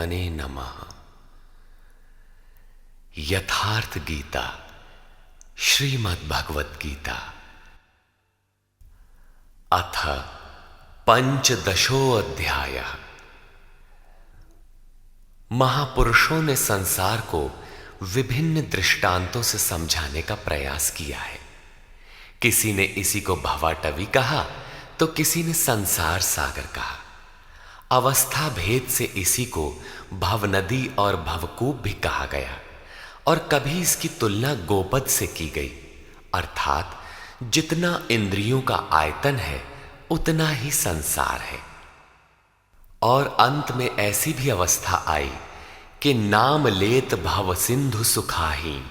ब्रह्मणे नमः। यथार्थ गीता श्रीमद् भगवत गीता अथ पंचदशोऽध्यायः। महापुरुषों ने संसार को विभिन्न दृष्टांतों से समझाने का प्रयास किया है। किसी ने इसी को भवाटवी कहा तो किसी ने संसार सागर कहा। अवस्था भेद से इसी को भवनदी और भवकूप भी कहा गया और कभी इसकी तुलना गोपद से की गई, अर्थात जितना इंद्रियों का आयतन है उतना ही संसार है। और अंत में ऐसी भी अवस्था आई कि नाम लेत भव सिंधु सुखाहीन,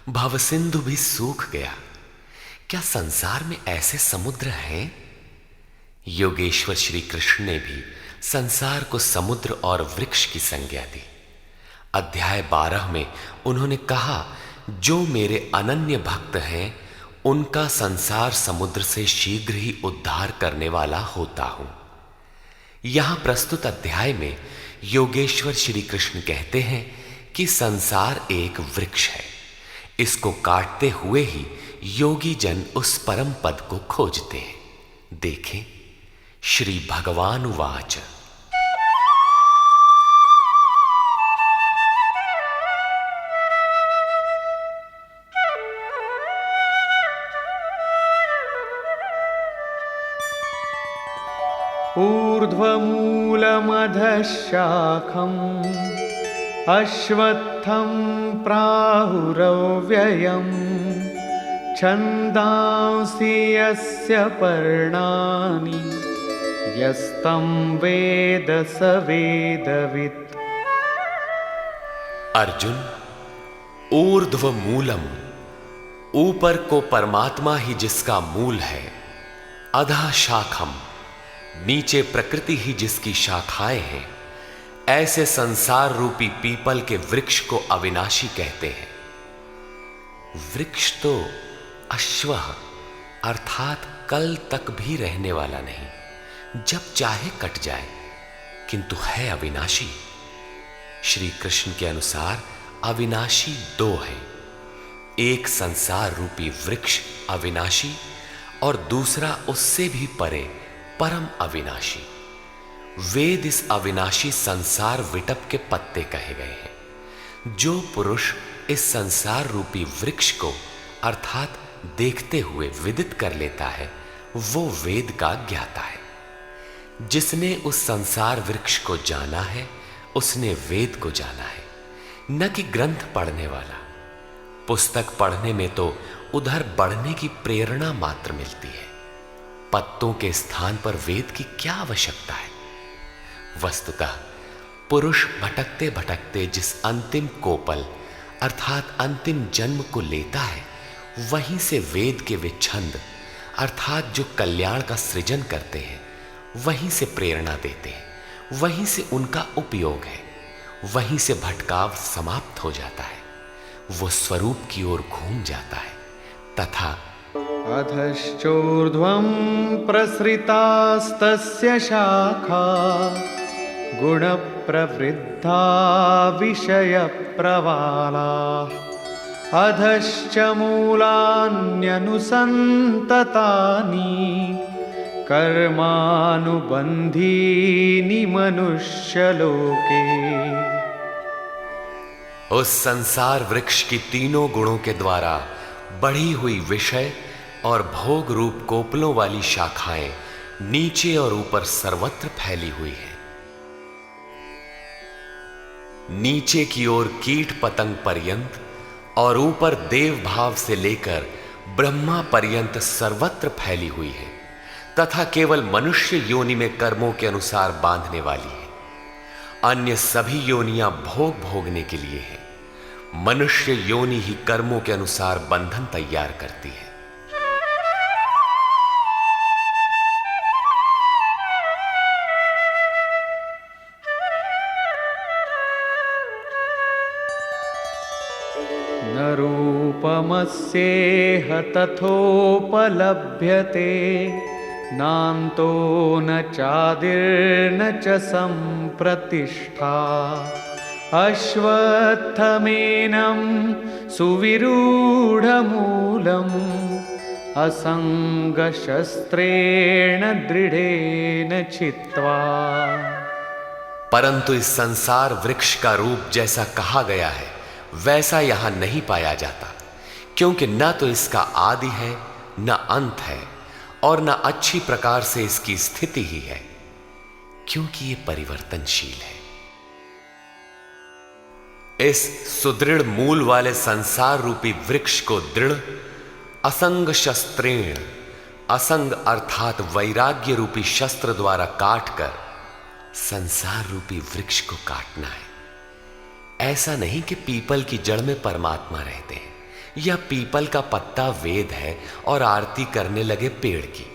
भव सिंधु भी सूख गया। क्या संसार में ऐसे समुद्र हैं? योगेश्वर श्री कृष्ण ने भी संसार को समुद्र और वृक्ष की संज्ञा दी। अध्याय 12 में उन्होंने कहा, जो मेरे अनन्य भक्त हैं उनका संसार समुद्र से शीघ्र ही उद्धार करने वाला होता हूं। यहां प्रस्तुत अध्याय में योगेश्वर श्री कृष्ण कहते हैं कि संसार एक वृक्ष है। इसको काटते हुए ही योगी जन उस परम पद को खोजते हैं। देखें, श्री भगवान उवाच। ऊर्ध्वमूलमधः शाखम् अश्वत्थं प्राहुरव्ययम् छन्दांसि यस्य पर्णानि यस्तं वेद स वेदवित्। अर्जुन, ऊर्ध्व मूलम, ऊपर को परमात्मा ही जिसका मूल है, अधः शाखम, नीचे प्रकृति ही जिसकी शाखाएं हैं, ऐसे संसार रूपी पीपल के वृक्ष को अविनाशी कहते हैं। वृक्ष तो अश्वः अर्थात कल तक भी रहने वाला नहीं, जब चाहे कट जाए, किंतु है अविनाशी। श्री कृष्ण के अनुसार अविनाशी दो हैं, एक संसार रूपी वृक्ष अविनाशी और दूसरा उससे भी परे परम अविनाशी। वेद इस अविनाशी संसार विटप के पत्ते कहे गए हैं। जो पुरुष इस संसार रूपी वृक्ष को अर्थात देखते हुए विदित कर लेता है वो वेद का ज्ञाता है। जिसने उस संसार वृक्ष को जाना है उसने वेद को जाना है, न कि ग्रंथ पढ़ने वाला। पुस्तक पढ़ने में तो उधर बढ़ने की प्रेरणा मात्र मिलती है, पत्तों के स्थान पर वेद की क्या आवश्यकता है। वस्तुतः पुरुष भटकते भटकते जिस अंतिम कोपल अर्थात अंतिम जन्म को लेता है, वहीं से वेद के वे छंद अर्थात जो कल्याण का सृजन करते हैं, वहीं से प्रेरणा देते हैं, वहीं से उनका उपयोग है, वहीं से भटकाव समाप्त हो जाता है, वो स्वरूप की ओर घूम जाता है। तथा अधश्चोर्ध्वं प्रसृतास्तस्य शाखा गुणप्रवृद्धा विषयप्रवालाः अधश्च मूलान्यनुसन्ततानि कर्मानुबन्धीनि मनुष्यलोके। उस संसार वृक्ष की तीनों गुणों के द्वारा बढ़ी हुई विषय और भोग रूप कोपलों वाली शाखाएं नीचे और ऊपर सर्वत्र फैली हुई है। नीचे की ओर कीट पतंग पर्यंत और ऊपर देव भाव से लेकर ब्रह्मा पर्यंत सर्वत्र फैली हुई है, तथा केवल मनुष्य योनि में कर्मों के अनुसार बांधने वाली है। अन्य सभी योनियां भोग भोगने के लिए है। मनुष्य योनि ही कर्मों के अनुसार बंधन तैयार करती है। न रूपमस्येह तथोपलभ्यते नान्तो न चादिर्न च सम्प्रतिष्ठा अश्वत्थमेनं सुविरूढमूलम् असंगशस्त्रेण दृढ़ेन छित्त्वा। परंतु इस संसार वृक्ष का रूप जैसा कहा गया है वैसा यहां नहीं पाया जाता, क्योंकि न तो इसका आदि है न अंत है और न अच्छी प्रकार से इसकी स्थिति ही है, क्योंकि ये परिवर्तनशील है। इस सुदृढ़ मूल वाले संसार रूपी वृक्ष को दृढ़ असंग शस्त्रेण, असंग अर्थात वैराग्य रूपी शस्त्र द्वारा काटकर संसार रूपी वृक्ष को काटना है। ऐसा नहीं कि पीपल की जड़ में परमात्मा रहते हैं या पीपल का पत्ता वेद है और आरती करने लगे पेड़ की।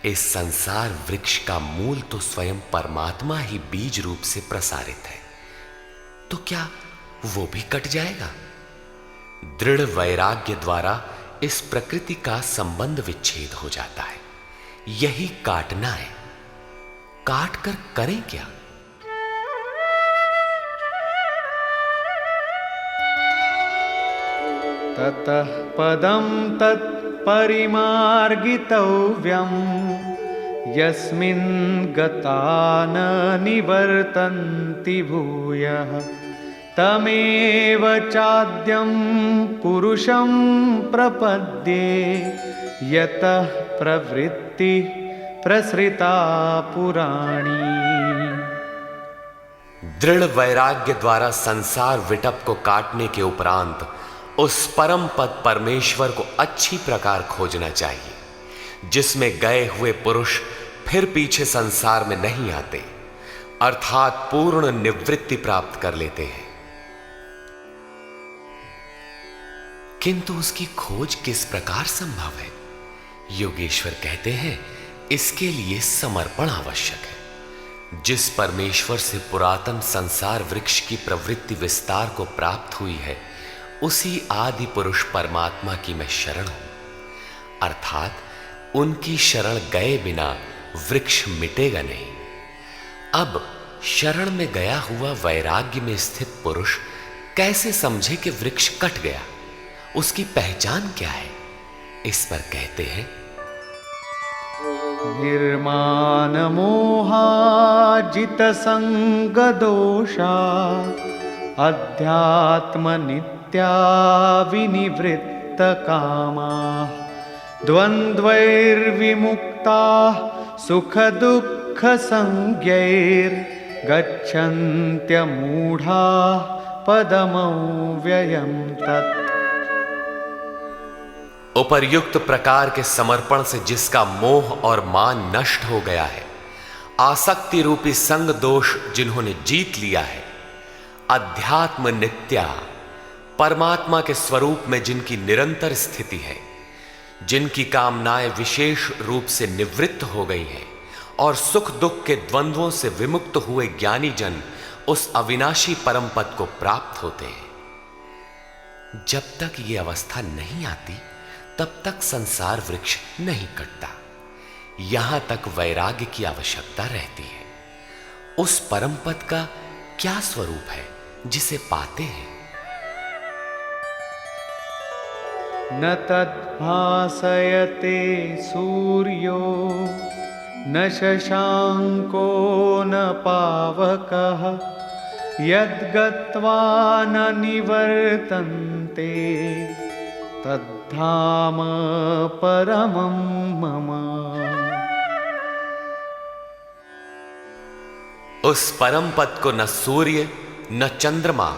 इस संसार वृक्ष का मूल तो स्वयं परमात्मा ही बीज रूप से प्रसारित है, तो क्या वो भी कट जाएगा? दृढ़ वैराग्य द्वारा इस प्रकृति का संबंध विच्छेद हो जाता है। यही काटना है। काट कर करें क्या? ततः पदं तत्परिमार्गितव्यं यस्मिन् गता न निवर्तन्ति भूयः तमेव चाद्यं पुरुषं प्रपद्ये यतः प्रवृत्ति प्रसृता पुराणी। दृढ़ वैराग्य द्वारा संसार विटप को काटने के उपरांत उस परम पद परमेश्वर को अच्छी प्रकार खोजना चाहिए, जिसमें गए हुए पुरुष फिर पीछे संसार में नहीं आते, अर्थात पूर्ण निवृत्ति प्राप्त कर लेते हैं। किंतु उसकी खोज किस प्रकार संभव है? योगेश्वर कहते हैं, इसके लिए समर्पण आवश्यक है। जिस परमेश्वर से पुरातन संसार वृक्ष की प्रवृत्ति विस्तार को प्राप्त हुई है, उसी आदि पुरुष परमात्मा की मैं शरण हूं, अर्थात उनकी शरण गए बिना वृक्ष मिटेगा नहीं। अब शरण में गया हुआ वैराग्य में स्थित पुरुष कैसे समझे कि वृक्ष कट गया? उसकी पहचान क्या है? इस पर कहते हैं, निर्माण मोहाजित संग दोषा अध्यात्म नित्या विनिवृत्त कामा द्वंद्वैर्विमुक्ता सुख दुःख संज्ञैर् गच्छन्त्यमूढ़ा पदमव्ययं तत्। उपर्युक्त प्रकार के समर्पण से जिसका मोह और मान नष्ट हो गया है, आसक्ति रूपी संग दोष जिन्होंने जीत लिया है, अध्यात्म नित्या परमात्मा के स्वरूप में जिनकी निरंतर स्थिति है, जिनकी कामनाएं विशेष रूप से निवृत्त हो गई हैं और सुख दुख के द्वंद्वों से विमुक्त हुए ज्ञानी जन उस अविनाशी परम पद को प्राप्त होते हैं। जब तक ये अवस्था नहीं आती तब तक संसार वृक्ष नहीं कटता। यहां तक वैराग्य की आवश्यकता रहती है। उस परम पद का क्या स्वरूप है जिसे पाते हैं? न तद्भासयते सूर्यो न शशांको न पावकः यद्गत्वा न निवर्तन्ते तद्धाम परमं मम। उस परम पद को न सूर्य न चंद्रमा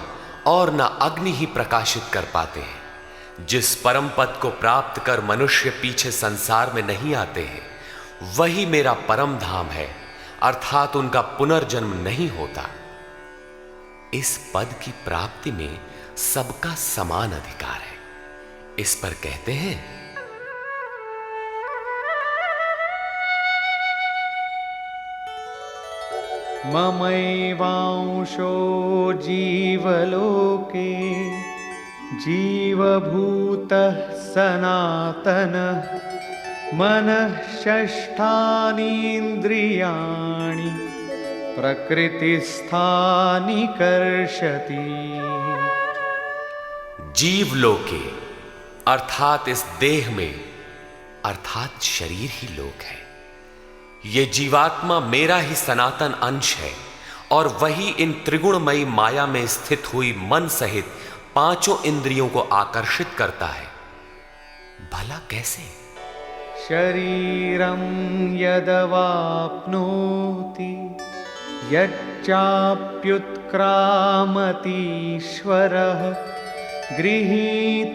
और न अग्नि ही प्रकाशित कर पाते हैं। जिस परम पद को प्राप्त कर मनुष्य पीछे संसार में नहीं आते हैं, वही मेरा परम धाम है, अर्थात उनका पुनर्जन्म नहीं होता। इस पद की प्राप्ति में सबका समान अधिकार है। इस पर कहते हैं, ममैवांशो जीवलोके जीवभूतः सनातनः मनः षष्ठानीन्द्रियाणि प्रकृतिस्थानि कर्षति। जीवलोके अर्थात इस देह में अर्थात शरीर ही लोक है। ये जीवात्मा मेरा ही सनातन अंश है और वही इन त्रिगुणमयी माया में स्थित हुई मन सहित पांचों इंद्रियों को आकर्षित करता है। भला कैसे? शरीरं यदवाप्नोति यच्चाप्युत्क्रामतीश्वरः गृहीत्वैतानि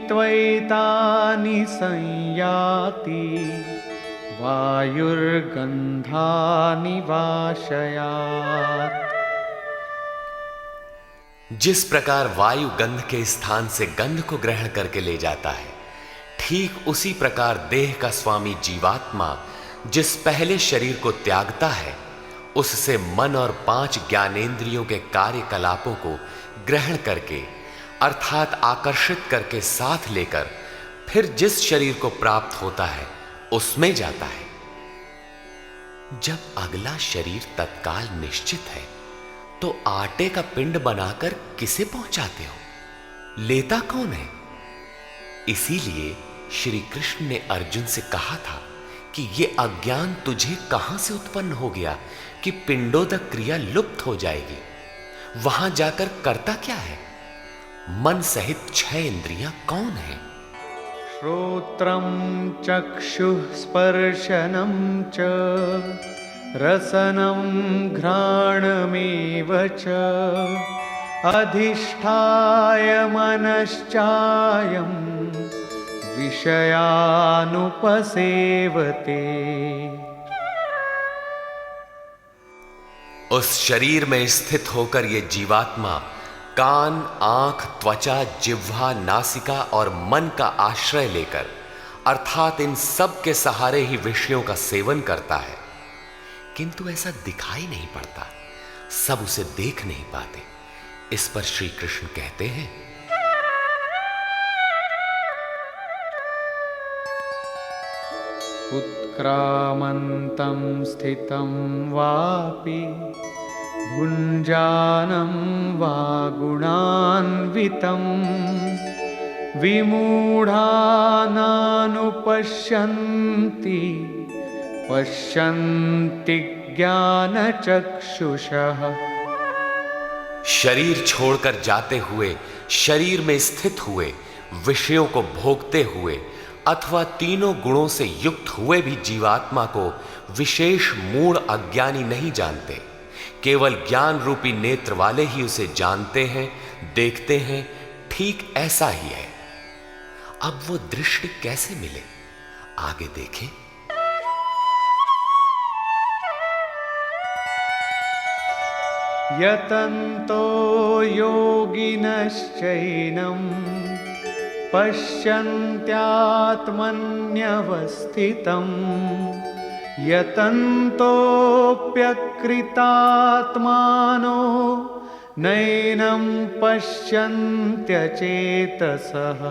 संयाति वायुर्गन्धानि वाशयात्। जिस प्रकार वायु गंध के स्थान से गंध को ग्रहण करके ले जाता है, ठीक उसी प्रकार देह का स्वामी जीवात्मा जिस पहले शरीर को त्यागता है, उससे मन और 5 ज्ञानेंद्रियों के कार्यकलापों को ग्रहण करके अर्थात आकर्षित करके साथ लेकर फिर जिस शरीर को प्राप्त होता है उसमें जाता है। जब अगला शरीर तत्काल निश्चित है तो आटे का पिंड बनाकर किसे पहुंचाते हो? लेता कौन है? इसीलिए श्री कृष्ण ने अर्जुन से कहा था कि ये अज्ञान तुझे कहां से उत्पन्न हो गया कि पिंडोदक क्रिया लुप्त हो जाएगी। वहां जाकर करता क्या है? मन सहित 6 इंद्रियां कौन है? श्रोत्रं चक्षुः स्पर्शनं च रसनं घ्राणमेव च अधिष्ठाय मनश्चायं विषयानुपसेवते। उस शरीर में स्थित होकर ये जीवात्मा कान, आंख, त्वचा, जिह्वा, नासिका और मन का आश्रय लेकर अर्थात इन सब के सहारे ही विषयों का सेवन करता है, किंतु ऐसा दिखाई नहीं पड़ता, सब उसे देख नहीं पाते। इस पर श्री कृष्ण कहते हैं, उत्क्रामन्तं स्थितं वापि भुञ्जानं वा गुणान्वितं विमूढानानुपश्यन्ति पश्यन्ति ज्ञानचक्षुषः। शरीर छोड़कर जाते हुए, शरीर में स्थित हुए, विषयों को भोगते हुए अथवा तीनों गुणों से युक्त हुए भी जीवात्मा को विशेष मूढ़ अज्ञानी नहीं जानते। केवल ज्ञान रूपी नेत्र वाले ही उसे जानते हैं, देखते हैं। ठीक ऐसा ही है। अब वो दृष्टि कैसे मिले, आगे देखें। यतन्तो योगिनश्चैनं पश्यन्त्यात्मन्यवस्थितं यतन्तोऽप्यकृतात्मानो नैनं पश्यन्त्यचेतसः।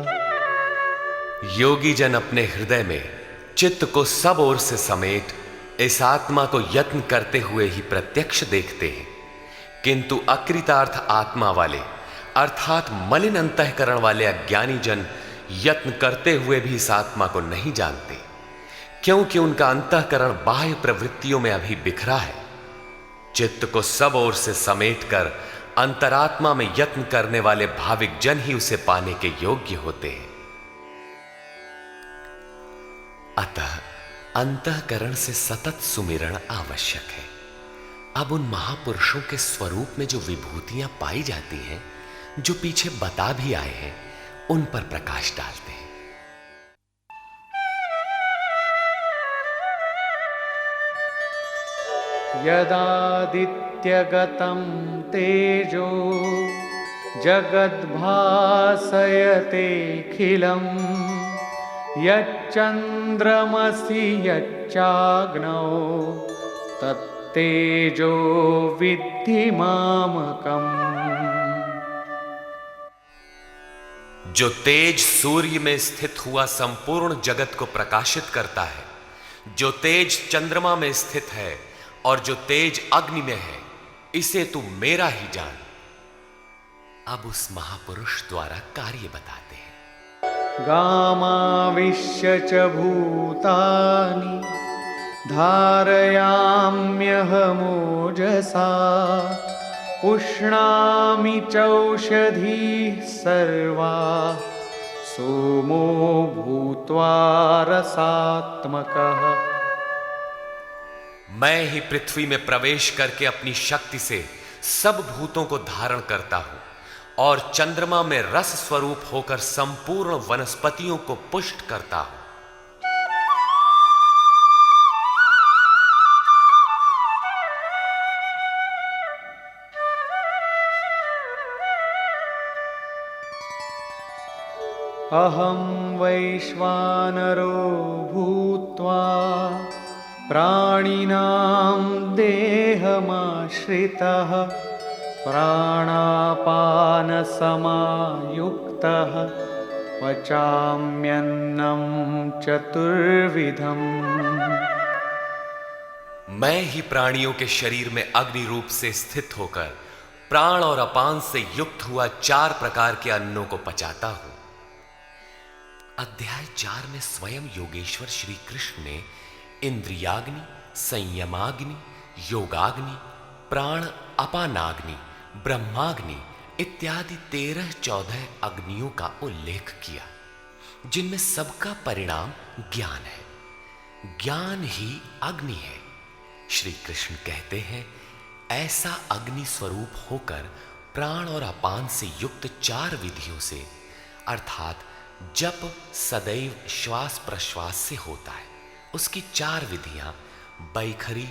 योगी जन अपने हृदय में चित्त को सब ओर से समेट इस आत्मा को यत्न करते हुए ही प्रत्यक्ष देखते हैं, किंतु अकृतार्थ आत्मा वाले अर्थात मलिन अंतःकरण वाले अज्ञानी जन यत्न करते हुए भी इस आत्मा को नहीं जानते, क्योंकि उनका अंतःकरण बाह्य प्रवृत्तियों में अभी बिखरा है। चित्त को सब ओर से समेटकर अंतरात्मा में यत्न करने वाले भाविक जन ही उसे पाने के योग्य होते हैं। अतः अंतःकरण से सतत सुमिरण आवश्यक है। अब उन महापुरुषों के स्वरूप में जो विभूतियां पाई जाती हैं, जो पीछे बता भी आए हैं, उन पर प्रकाश डालते हैं। यदादित्यगतं तेजो जगद्भासयतेऽखिलं यच्चन्द्रमसि यच्चाग्नौ तत्तेजो विद्धि मामकम्। जो तेज सूर्य में स्थित हुआ संपूर्ण जगत को प्रकाशित करता है, जो तेज चंद्रमा में स्थित है और जो तेज अग्नि में है, इसे तू मेरा ही जान। अब उस महापुरुष द्वारा कार्य बताते हैं। गामाविश्य च भूतानि धारयाम्यहमोजसा पुष्णामि चौषधीः सर्वाः सोमो भूत्वा रसात्मकः। मैं ही पृथ्वी में प्रवेश करके अपनी शक्ति से सब भूतों को धारण करता हूं और चंद्रमा में रस स्वरूप होकर संपूर्ण वनस्पतियों को पुष्ट करता हूं। अहं वैश्वानरो भूत्वा प्राणिनां देहमाश्रितः प्राणापानसमायुक्तः पचाम्यन्नं चतुर्विधम्। मैं ही प्राणियों के शरीर में अग्नि रूप से स्थित होकर प्राण और अपान से युक्त हुआ 4 प्रकार के अन्नों को पचाता हूं। अध्याय 4 में स्वयं योगेश्वर श्री कृष्ण ने इंद्रियाग्नि, संयमाग्नि, योगाग्नि, प्राण अपानाग्नि, ब्रह्माग्नि इत्यादि 13-14 अग्नियों का उल्लेख किया, जिनमें सबका परिणाम ज्ञान है। ज्ञान ही अग्नि है। श्री कृष्ण कहते हैं, ऐसा अग्नि स्वरूप होकर प्राण और अपान से युक्त 4 विधियों से, अर्थात जप सदैव श्वास प्रश्वास से होता है, उसकी 4 विधियां बैखरी,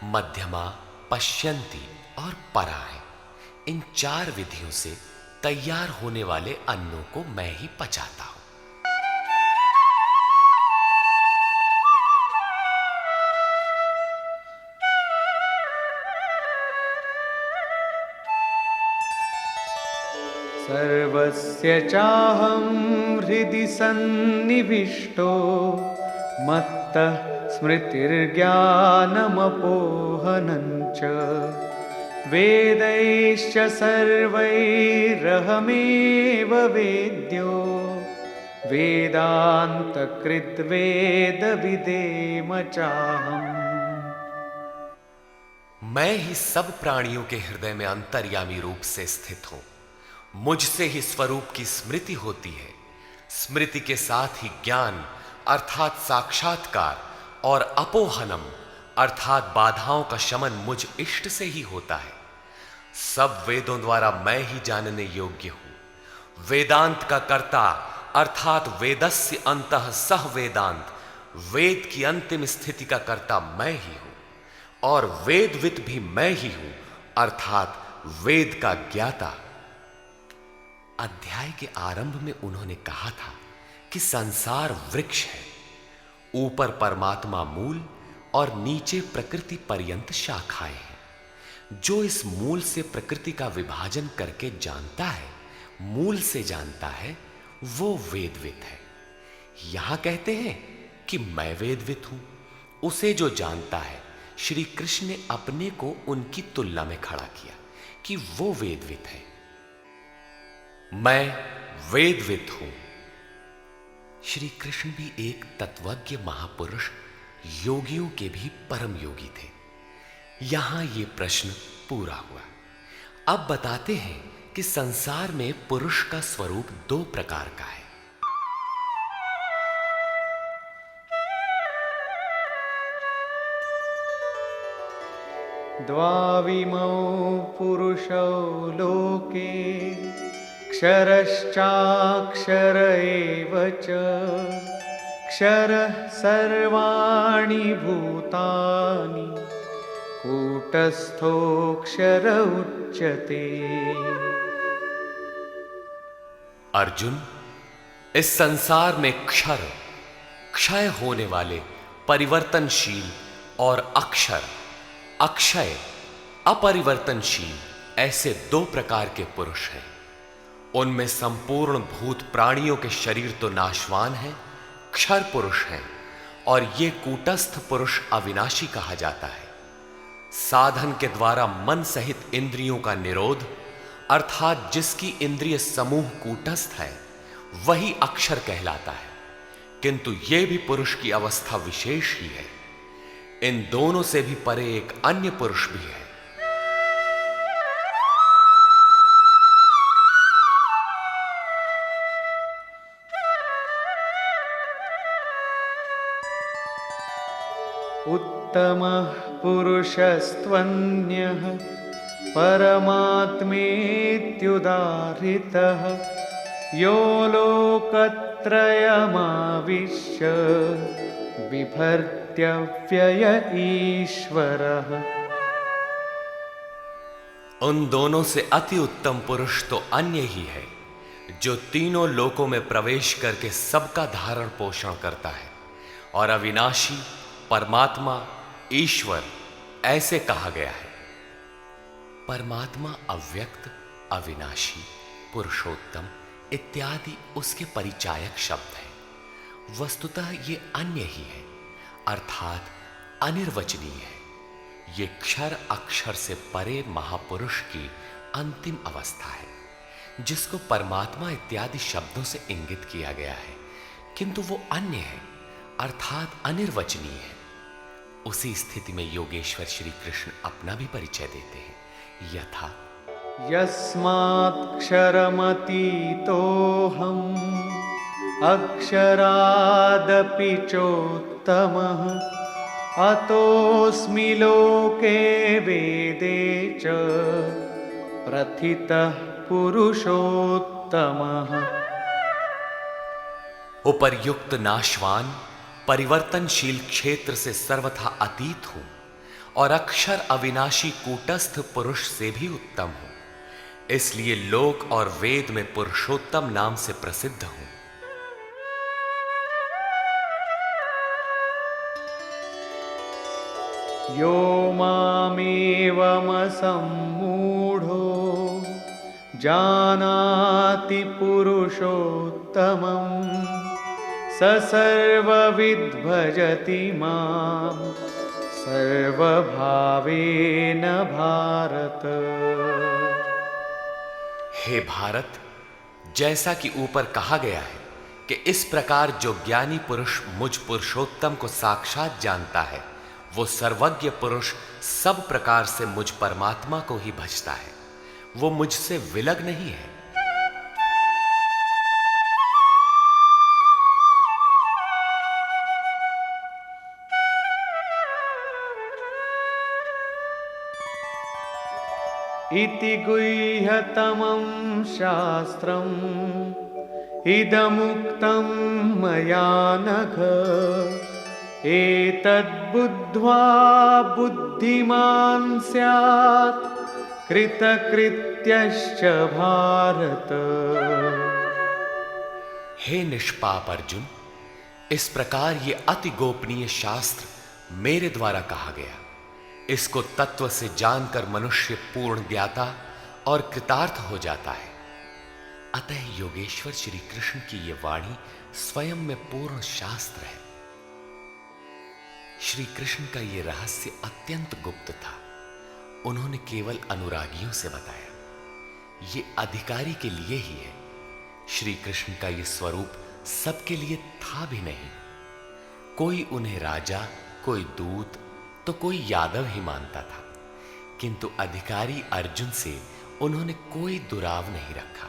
मध्यमा, पश्यंती और परा है। इन 4 विधियों से तैयार होने वाले अन्नों को मैं ही पचाता हूं। सर्वस्य चाहं हृदि सन्निविष्टो मत्तः स्मृतिर्ज्ञानमपोहनं च वेदैश्च सर्वैरहमेव वेद्यो वेदान्तकृद्वेदविदेम चाहम्। मैं ही सब प्राणियों के हृदय में अंतर्यामी रूप से स्थित हूं। मुझसे ही स्वरूप की स्मृति होती है। स्मृति के साथ ही ज्ञान अर्थात साक्षात्कार और अपोहनम अर्थात बाधाओं का शमन मुझ इष्ट से ही होता है। सब वेदों द्वारा मैं ही जानने योग्य हूं। वेदांत का कर्ता अर्थात वेदस्य अंतः सह वेदांत, वेद की अंतिम स्थिति का कर्ता मैं ही हूं और वेदविद भी मैं ही हूं अर्थात वेद का ज्ञाता। अध्याय के आरंभ में उन्होंने कहा था कि संसार वृक्ष है, ऊपर परमात्मा मूल और नीचे प्रकृति पर्यंत शाखाएं हैं। जो इस मूल से प्रकृति का विभाजन करके जानता है, मूल से जानता है, वो वेदविद है। यहां कहते हैं कि मैं वेदविद हूं। उसे जो जानता है, श्री कृष्ण ने अपने को उनकी तुलना में खड़ा किया कि वो वेदविद है। मैं वेदविद हूं। श्री कृष्ण भी एक तत्वज्ञ महापुरुष, योगियों के भी परम योगी थे। यहां ये प्रश्न पूरा हुआ। अब बताते हैं कि संसार में पुरुष का स्वरूप 2 प्रकार का है। द्वाविमौ पुरुषौ लोके क्षरश्चाक्षर एव च क्षरः सर्वाणि भूतानि कूटस्थोऽक्षर उच्यते। अर्जुन, इस संसार में क्षर, क्षय होने वाले, परिवर्तनशील और अक्षर, अक्षय, अपरिवर्तनशील, ऐसे 2 प्रकार के पुरुष हैं। उनमें संपूर्ण भूत प्राणियों के शरीर तो नाशवान हैं, क्षर पुरुष हैं, और ये कूटस्थ पुरुष अविनाशी कहा जाता है। साधन के द्वारा मन सहित इंद्रियों का निरोध, अर्थात जिसकी इंद्रिय समूह कूटस्थ है, वही अक्षर कहलाता है। किंतु यह भी पुरुष की अवस्था विशेष ही है। इन दोनों से भी परे एक अन्य पुरुष भी है। उत्तमः पुरुषस्त्वन्यः परमात्मेत्युदाहृतः यो लोकत्रयमाविश्य बिभर्त्यव्यय ईश्वरः। उन दोनों से अति उत्तम पुरुष तो अन्य ही है, जो तीनों लोकों में प्रवेश करके सबका धारण पोषण करता है, और अविनाशी परमात्मा ईश्वर ऐसे कहा गया है। परमात्मा अव्यक्त, अविनाशी, पुरुषोत्तम इत्यादि उसके परिचायक शब्द हैं। वस्तुतः ये अन्य ही है, अर्थात अनिर्वचनीय है। ये क्षर अक्षर से परे महापुरुष की अंतिम अवस्था है, जिसको परमात्मा इत्यादि शब्दों से इंगित किया गया है, किंतु वो अन्य है, अर्थात अनिर्वचनीय है। उसी स्थिति में योगेश्वर श्री कृष्ण अपना भी परिचय देते हैं, यथा यस्मात्क्षरमतीतोऽहम् अक्षरादपि चोत्तमः अतोऽस्मि लोके वेदे च प्रथितः पुरुषोत्तमः। उपर्युक्त नाशवान परिवर्तनशील क्षेत्र से सर्वथा अतीत हूं, और अक्षर अविनाशी कूटस्थ पुरुष से भी उत्तम हूं, इसलिए लोक और वेद में पुरुषोत्तम नाम से प्रसिद्ध हूं। यो मामेवमसम्मूढो जानाति पुरुषोत्तमं स सर्वविद् भजति मां सर्वभावेन भारत। हे भारत, जैसा कि ऊपर कहा गया है कि इस प्रकार जो ज्ञानी पुरुष मुझ पुरुषोत्तम को साक्षात जानता है, वो सर्वज्ञ पुरुष सब प्रकार से मुझ परमात्मा को ही भजता है। वो मुझसे विलग नहीं है। इति गुह्यतमं शास्त्रम् इदमुक्तं मया नघ एतद्बुद्ध्वा बुद्धिमान् स्यात् कृतकृत्यश्च भारत। हे निष्पाप अर्जुन, इस प्रकार ये अति गोपनीय शास्त्र मेरे द्वारा कहा गया। इसको तत्व से जानकर मनुष्य पूर्ण ज्ञाता और कृतार्थ हो जाता है। अतः योगेश्वर श्री कृष्ण की ये वाणी स्वयं में पूर्ण शास्त्र है। श्री कृष्ण का ये रहस्य अत्यंत गुप्त था। उन्होंने केवल अनुरागियों से बताया। ये अधिकारी के लिए ही है। श्री कृष्ण का ये स्वरूप सबके लिए था भी नहीं। कोई उन्हें राजा, कोई दूत, तो कोई यादव ही मानता था, किंतु अधिकारी अर्जुन से उन्होंने कोई दुराव नहीं रखा।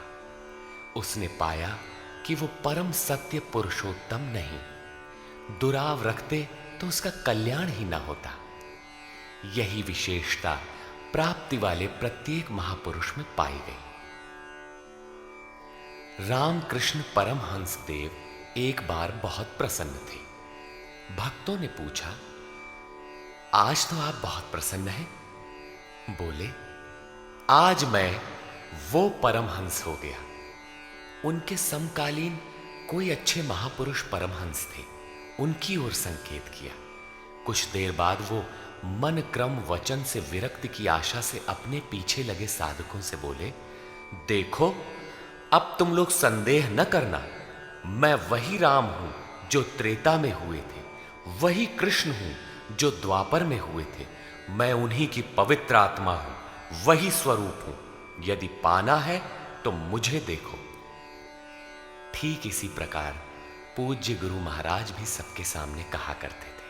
उसने पाया कि वो परम सत्य पुरुषोत्तम नहीं। दुराव रखते तो उसका कल्याण ही ना होता। यही विशेषता प्राप्ति वाले प्रत्येक महापुरुष में पाई गई। रामकृष्ण परमहंस देव एक बार बहुत प्रसन्न थे। भक्तों ने पूछा, आज तो आप बहुत प्रसन्न हैं। बोले, आज मैं वो परमहंस हो गया। उनके समकालीन कोई अच्छे महापुरुष परमहंस थे, उनकी ओर संकेत किया। कुछ देर बाद वो मन क्रम वचन से विरक्ति की आशा से अपने पीछे लगे साधकों से बोले, देखो, अब तुम लोग संदेह न करना, मैं वही राम हूं जो त्रेता में हुए थे, वही कृष्ण हूं जो द्वापर में हुए थे। मैं उन्हीं की पवित्र आत्मा हूं, वही स्वरूप हूं। यदि पाना है तो मुझे देखो। ठीक इसी प्रकार पूज्य गुरु महाराज भी सबके सामने कहा करते थे,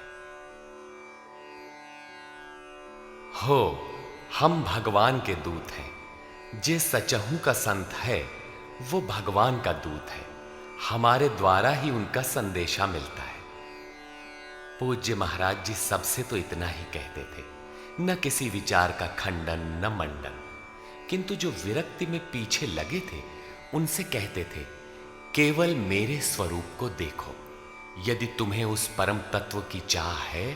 हो हम भगवान के दूत हैं। जे सचहू का संत है वो भगवान का दूत है। हमारे द्वारा ही उनका संदेशा मिलता है। पूज्य महाराज जी सबसे तो इतना ही कहते थे, न किसी विचार का खंडन न मंडन। किंतु जो विरक्ति में पीछे लगे थे उनसे कहते थे, केवल मेरे स्वरूप को देखो। यदि तुम्हें उस परम तत्व की चाह है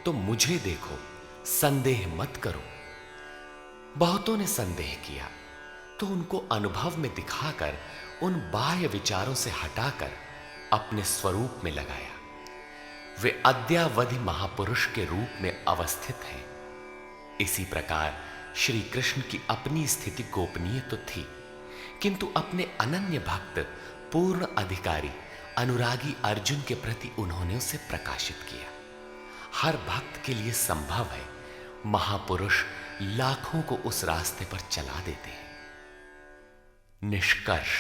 तो मुझे देखो, संदेह मत करो। बहुतों ने संदेह किया तो उनको अनुभव में दिखाकर उन बाह्य विचारों से हटाकर अपने स्वरूप में लगाया। वे अद्यावधि महापुरुष के रूप में अवस्थित हैं। इसी प्रकार श्री कृष्ण की अपनी स्थिति गोपनीय तो थी, किंतु अपने अनन्य भक्त पूर्ण अधिकारी अनुरागी अर्जुन के प्रति उन्होंने उसे प्रकाशित किया। हर भक्त के लिए संभव है, महापुरुष लाखों को उस रास्ते पर चला देते हैं। निष्कर्ष,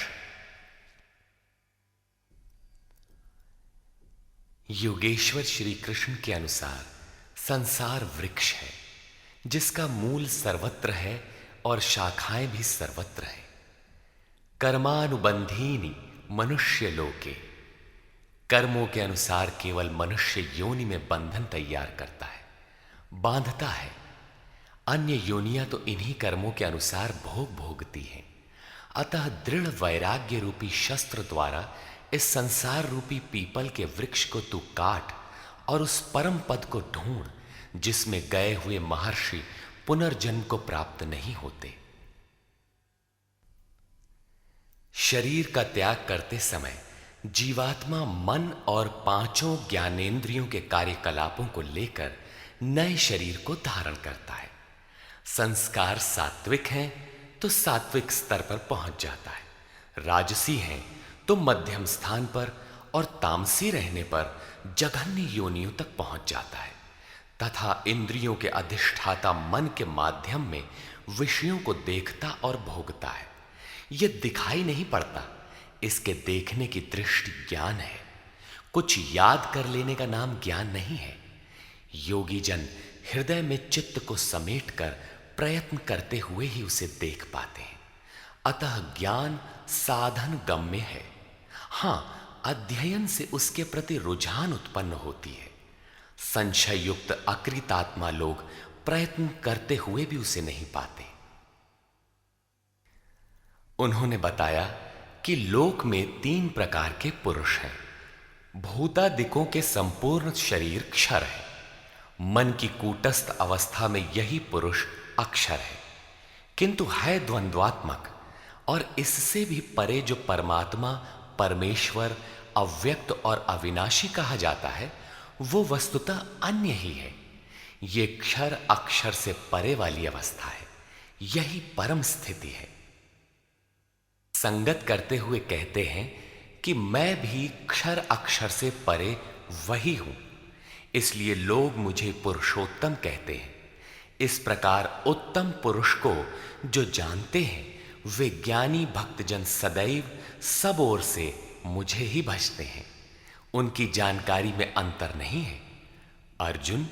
योगेश्वर श्री कृष्ण के अनुसार संसार वृक्ष है जिसका मूल सर्वत्र है और शाखाएं भी सर्वत्र है। कर्मानुबंधीनि मनुष्य लोके, कर्मों के अनुसार केवल मनुष्य योनि में बंधन तैयार करता है, बांधता है। अन्य योनियां तो इन्हीं कर्मों के अनुसार भोग भोगती हैं। अतः दृढ़ वैराग्य रूपी शस्त्र द्वारा इस संसार रूपी पीपल के वृक्ष को तू काट और उस परम पद को ढूंढ जिसमें गए हुए महर्षि पुनर्जन्म को प्राप्त नहीं होते। शरीर का त्याग करते समय जीवात्मा मन और पांचों ज्ञानेंद्रियों के कार्यकलापों को लेकर नए शरीर को धारण करता है। संस्कार सात्विक हैं तो सात्विक स्तर पर पहुंच जाता है, राजसी हैं तो मध्यम स्थान पर और तामसी रहने पर जघन्य योनियों तक पहुंच जाता है तथा इंद्रियों के अधिष्ठाता मन के माध्यम में विषयों को देखता और भोगता है। यह दिखाई नहीं पड़ता, इसके देखने की दृष्टि ज्ञान है। कुछ याद कर लेने का नाम ज्ञान नहीं है। योगी जन हृदय में चित्त को समेटकर प्रयत्न करते हुए ही उसे देख पाते हैं। अतः ज्ञान साधन गम्य है। हां, अध्ययन से उसके प्रति रुझान उत्पन्न होती है। संशय युक्त अकृतात्मा लोग प्रयत्न करते हुए भी उसे नहीं पाते। उन्होंने बताया कि लोक में 3 प्रकार के पुरुष हैं। भूतादिकों के संपूर्ण शरीर क्षर है। मन की कूटस्थ अवस्था में यही पुरुष अक्षर है, किंतु है द्वंद्वात्मक और इससे भी परे जो परमात्मा परमेश्वर अव्यक्त और अविनाशी कहा जाता है वो वस्तुतः अन्य ही है। ये क्षर अक्षर से परे वाली अवस्था है, यही परम स्थिति है। संगत करते हुए कहते हैं कि मैं भी क्षर अक्षर से परे वही हूं, इसलिए लोग मुझे पुरुषोत्तम कहते हैं। इस प्रकार उत्तम पुरुष को जो जानते हैं वे ज्ञानी भक्तजन सदैव सब ओर से मुझे ही भजते हैं। उनकी जानकारी में अंतर नहीं है। अर्जुन,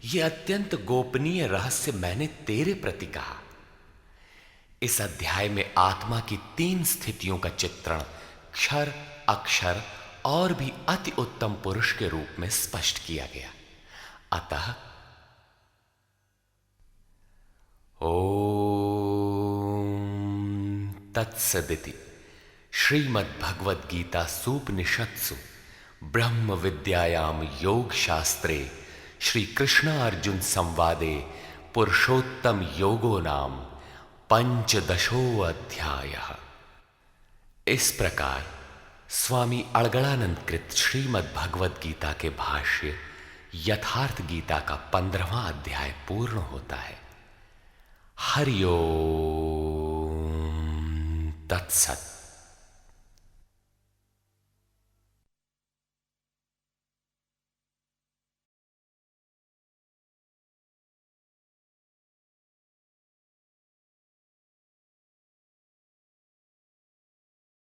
ये अत्यंत गोपनीय रहस्य मैंने तेरे प्रति कहा। इस अध्याय में आत्मा की 3 स्थितियों का चित्रण क्षर अक्षर और भी अति उत्तम पुरुष के रूप में स्पष्ट किया गया। अतः ओम तत्सदिति श्रीमद्भगवद गीता सूपनिषत्सु ब्रह्म विद्यायाम योग शास्त्रे श्री कृष्ण अर्जुन संवादे पुरुषोत्तम योगो नाम 15वां अध्याय। इस प्रकार स्वामी अड़गड़ानंद कृत श्रीमद् भगवद गीता के भाष्य यथार्थ गीता का 15वां अध्याय पूर्ण होता है। हरि ओम तत्सत।